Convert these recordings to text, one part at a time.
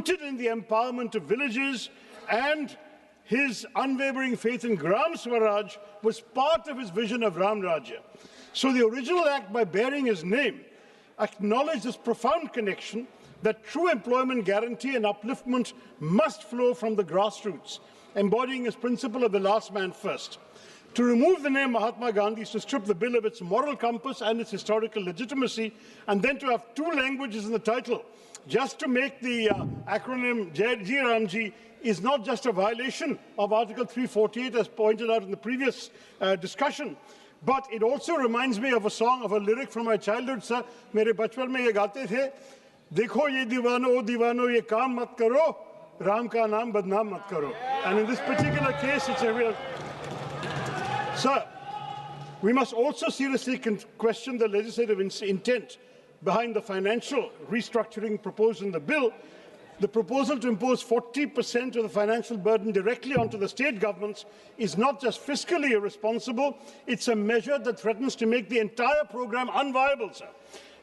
rooted in the empowerment of villages, and his unwavering faith in Gram Swaraj was part of his vision of Ram Rajya. So the original act, by bearing his name, acknowledged this profound connection that true employment guarantee and upliftment must flow from the grassroots, embodying his principle of the last man first. To remove the name Mahatma Gandhi is to strip the bill of its moral compass and its historical legitimacy, and then to have two languages in the title, just to make the acronym Jai Ramji, is not just a violation of Article 348, as pointed out in the previous discussion, but it also reminds me of a song, of a lyric from my childhood, sir. मेरे बचपन में ये गाते थे, देखो ये दीवानो ओ दीवानो ये काम मत करो, राम का नाम बदनाम मत करो. And in this particular case, it's a real... Sir, we must also seriously question the legislative intent behind the financial restructuring proposed in the bill. The proposal to impose 40% of the financial burden directly onto the state governments is not just fiscally irresponsible, it's a measure that threatens to make the entire program unviable, sir.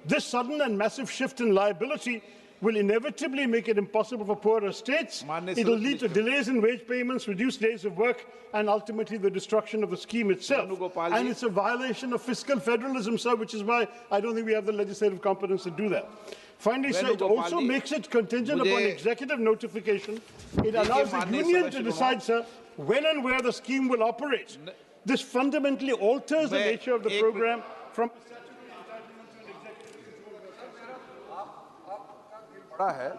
This sudden and massive shift in liability will inevitably make it impossible for poorer states. It will lead to delays in wage payments, reduced days of work, and ultimately the destruction of the scheme itself. And it's a violation of fiscal federalism, sir, which is why I don't think we have the legislative competence to do that. Finally, sir, it also makes it contingent upon executive notification. It allows the union to decide, sir, when and where the scheme will operate. This fundamentally alters the nature of the program from... है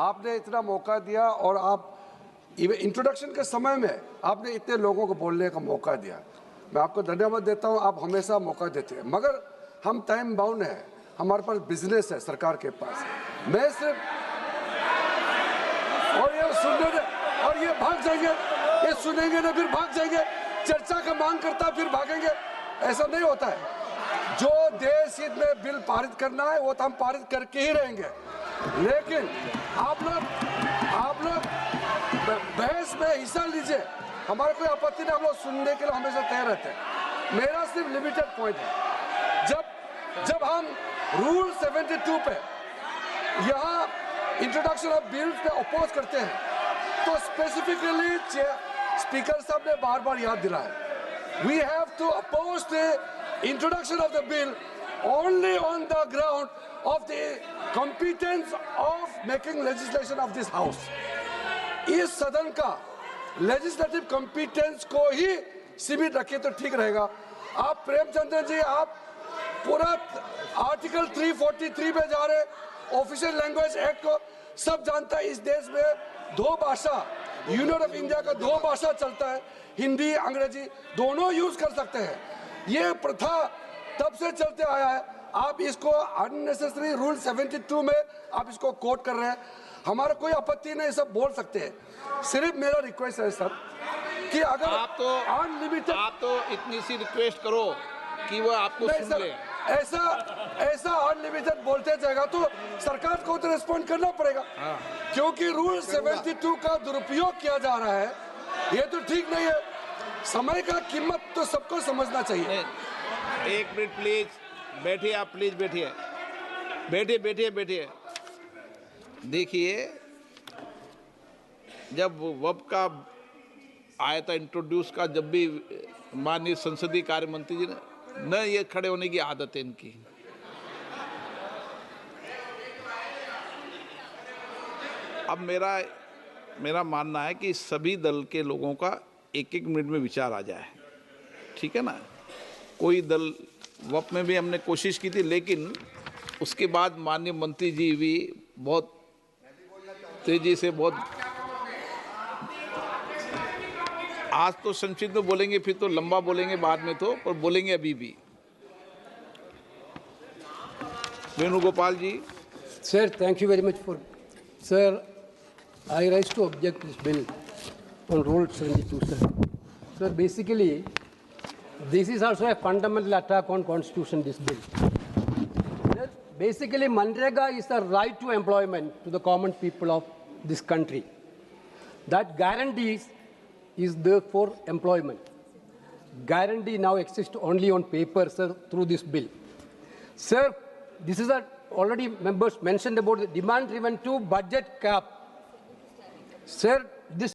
आपने इतना मौका दिया और आप introduction के समय में आपने इतने लोगों को बोलने का मौका दिया. मैं आपको धन्यवाद देता हूं. आप हमेशा मौका देते हैं, मगर हम टाइम बाउंड है. हमारे पास बिजनेस है सरकार के पास. मैं सिर्फ और ये सुनने और ये भाग जाएंगे, ये सुनेंगे ना फिर भाग जाएंगे, चर्चा का मांग करता फिर भागेंगे. ऐसा नहीं होता है. जो देश हित में बिल पारित करना है वो तो हम पारित करके ही रहेंगे. लेकिन आप लोग बहस में हिस्सा लीजिए, हमारा कोई आपत्ति नहीं. हम लोग सुनने के लिए हमेशा तैयार रहते हैं. मेरा सिर्फ लिमिटेड पॉइंट है, जब हम रूल 72 पे यहाँ इंट्रोडक्शन ऑफ बिल्स पे अपोज करते हैं, तो स्पेसिफिकली स्पीकर साहब ने बार-बार याद दिलाया, we have to oppose the introduction of the bill only on the ground of the competence of making legislation of this house. इस सदन का legislative competence को ही सीमित रखे तो ठीक रहेगा. आप प्रेमचंद्र जी, आप पूरा आर्टिकल 343 पे जा रहे. ऑफिशियल लैंग्वेज एक्ट को सब जानता है. इस देश में दो भाषा, यूनियन ऑफ इंडिया का दो भाषा चलता है, हिंदी अंग्रेजी दोनों यूज कर सकते हैं. ये प्रथा तब से चलते आया है. आप इसको अननेसेसरी रूल 72 में आप इसको कोट कर रहे हैं. हमारा कोई आपत्ति नहीं, सब बोल सकते हैं. सिर्फ मेरा रिक्वेस्ट है सर कि अगर आप तो इतनी सी रिक्वेस्ट करो कि वो आपको सुन ले. ऐसा अनलिमिटेड बोलते जाएगा तो सरकार को तो रिस्पॉन्ड करना पड़ेगा. क्योंकि रूल 72 का दुरुपयोग किया जा रहा है. ये तो ठीक नहीं है. समय का कीमत तो सबको समझना चाहिए. एक मिनट प्लीज बैठिए. आप प्लीज बैठिए. देखिए, जब वब का आया था इंट्रोड्यूस का, जब भी माननीय संसदीय कार्य मंत्री जी ने न ये खड़े होने की आदत है इनकी. अब मेरा मानना है कि सभी दल के लोगों का एक मिनट में विचार आ जाए. ठीक है ना. कोई दल वप में भी हमने कोशिश की थी, लेकिन उसके बाद माननीय मंत्री जी भी बहुत तेजी से आज तो संक्षिप्त में बोलेंगे, फिर तो लंबा बोलेंगे बाद में, तो पर बोलेंगे अभी भी. वेणुगोपाल जी. Sir, thank you very much for... Sir, I rise to object this bill on Rule 72, sir. Sir, basically, this is also a fundamental attack on Constitution, this bill. Basically, Manrega is the right to employment to the common people of this country. That guarantees is there for employment. Guarantee now exists only on paper, sir, through this bill. Sir, this is already members mentioned about the demand driven to budget cap Sir, this